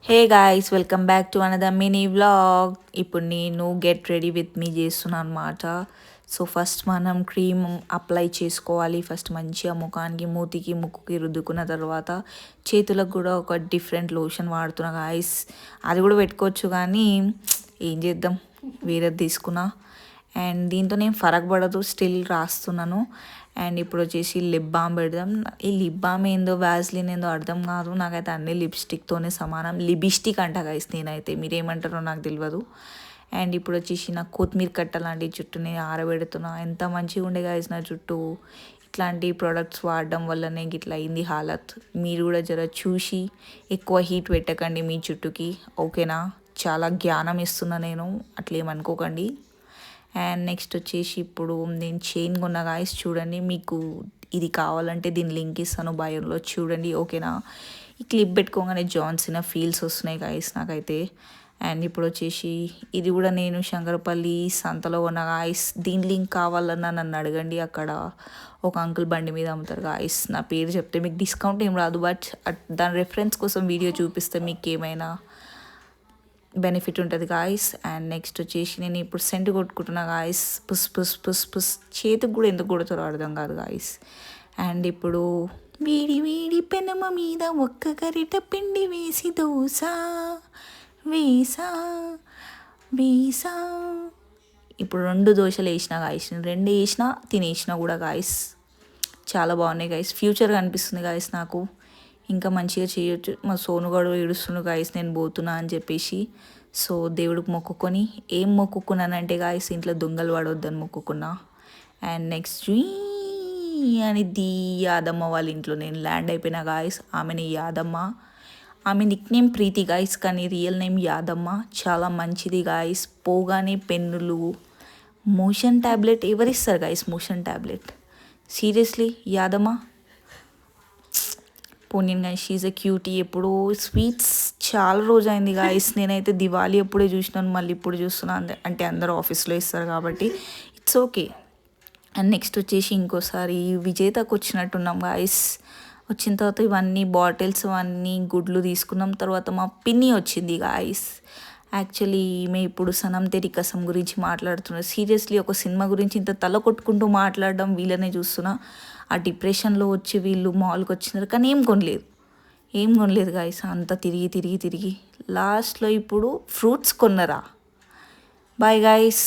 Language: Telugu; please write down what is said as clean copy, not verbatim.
Hey guys, welcome back to another mini vlog. ఇప్పుడు నేను గెట్ రెడీ విత్ మీ చేస్తున్నాను అనమాట. సో ఫస్ట్ మనం క్రీమ్ అప్లై చేసుకోవాలి. ఫస్ట్ మంచిగా ముఖానికి, మూతికి, ముక్కుకి రుద్దుకున్న తర్వాత చేతులకు కూడా ఒక డిఫరెంట్ లోషన్ వాడుతున్నా గాయస్. అది కూడా పెట్టుకోవచ్చు కానీ ఏం చేద్దాం, వేరేది తీసుకున్నా. అండ్ దీంతో నేను ఫరక్ పడదు, స్టిల్ రాస్తున్నాను. అండ్ ఇప్పుడు వచ్చేసి లిప్ బామ్ పెడదాం. ఈ లిప్ బామ్ ఏందో వ్యాజ్లిన్ ఏందో అర్థం కాదు, నాకైతే అన్ని లిప్స్టిక్తోనే సమానం. లిబిస్టిక్ అంట గైస్, నేనైతే మీరేమంటారో నాకు తెలియదు. అండ్ ఇప్పుడు వచ్చేసి నా కొత్తిమీర కట్ట లాంటి జుట్టుని ఆరబెడుతున్నా. ఎంత మంచిగా ఉండే గైస్ నా జుట్టు. ఇట్లాంటి ప్రోడక్ట్స్ వాడడం వల్లనే ఇట్లా అయింది హాలత్. మీరు కూడా జర చూసి ఎక్కువ హీట్ పెట్టకండి మీ జుట్టుకి, ఓకేనా? చాలా జ్ఞానం ఇస్తున్నా నేను, అట్లేమనుకోకండి. అండ్ నెక్స్ట్ వచ్చేసి ఇప్పుడు నేను చైన్ కొన్న గాయస్, చూడండి. మీకు ఇది కావాలంటే దీని లింక్ ఇస్తాను బయోలో, చూడండి, ఓకేనా? ఈ క్లిప్ పెట్టుకోగానే జాన్సన్ ఫీల్స్ వస్తున్నాయి గాయస్ నాకైతే. అండ్ ఇప్పుడు వచ్చేసి ఇది కూడా నేను శంకరపల్లి సంతలో కొన్న గాయస్. దీని లింక్ కావాలన్నా నన్ను అడగండి, అక్కడ ఒక అంకుల్ బండి మీద అమ్ముతారు గాయస్. నా పేరు చెప్తే మీకు డిస్కౌంట్ ఏం రాదు, బట్ దాని రెఫరెన్స్ కోసం వీడియో చూపిస్తే మీకు ఏమైనా బెనిఫిట్ ఉంటుంది గాయస్. అండ్ నెక్స్ట్ వచ్చేసి నేను ఇప్పుడు సెంట్ కొట్టుకుంటున్నా గాయస్. పుస్ పుస్ పుస్ పుస్, చేతికి కూడా ఎందుకు కొడతారో అర్థం కాదు గాయస్. అండ్ ఇప్పుడు వేడి వేడి పెనమ మీద ఒక్క గరిట పిండి వేసి దోశ వేసా వేసా. ఇప్పుడు 2 దోశలు వేసిన గాయస్, 2 వేసిన తినేసిన కూడా గాయస్. చాలా బాగున్నాయి గాయస్, ఫ్యూచర్ కనిపిస్తుంది గాయస్ నాకు. ఇంకా మంచిగా చేయొచ్చు. మా సోనుగాడు ఏడుస్తుండు గాయస్ నేను పోతున్నా అని చెప్పేసి. సో దేవుడికి మొక్కుకొని, ఏం మొక్కుకున్నానంటే గాయస్, ఇంట్లో దొంగలు పడవద్దని మొక్కుకున్నా. అండ్ నెక్స్ట్ అని యాదమ్మ వాళ్ళ ఇంట్లో నేను ల్యాండ్ అయిపోయినా గాయస్. ఆమెని యాదమ్మ, ఆమె నిక్ నేమ్ ప్రీతి గాయస్, కానీ రియల్ నేమ్ యాదమ్మ. చాలా మంచిది గాయస్. పోగానే పెన్నులు, మోషన్ ట్యాబ్లెట్ ఎవరిస్తారు guys? Motion tablet seriously Yadamma పోనీన్ గాయస్, షీజ్ ఎ క్యూటీ. ఎప్పుడు స్వీట్స్ చాలా రోజు అయింది గాయస్. నేనైతే దివాళీ ఎప్పుడే చూసినాను, మళ్ళీ ఇప్పుడు చూస్తున్నాను. అంటే అందరూ ఆఫీస్లో ఇస్తారు కాబట్టి ఇట్స్ ఓకే. అండ్ నెక్స్ట్ వచ్చేసి ఇంకోసారి విజేతకు వచ్చినట్టున్నాం గాయస్. వచ్చిన తర్వాత ఇవన్నీ బాటిల్స్, అవన్నీ గుడ్లు తీసుకున్నాం. తర్వాత మా పిన్ని వచ్చింది గాయస్. యాక్చువల్లీ ఈమె ఇప్పుడు సనం తెరి కసం గురించి మాట్లాడుతున్నారు. సీరియస్లీ ఒక సినిమా గురించి ఇంత తల కొట్టుకుంటూ మాట్లాడడం వీళ్ళనే చూస్తున్నా. ఆ డిప్రెషన్లో వచ్చి వీళ్ళు మాల్కి వచ్చినారు, కానీ ఏం కొనలేదు గాయస్. అంతా తిరిగి తిరిగి తిరిగి లాస్ట్లో ఇప్పుడు ఫ్రూట్స్ కొన్నరా. Bye guys.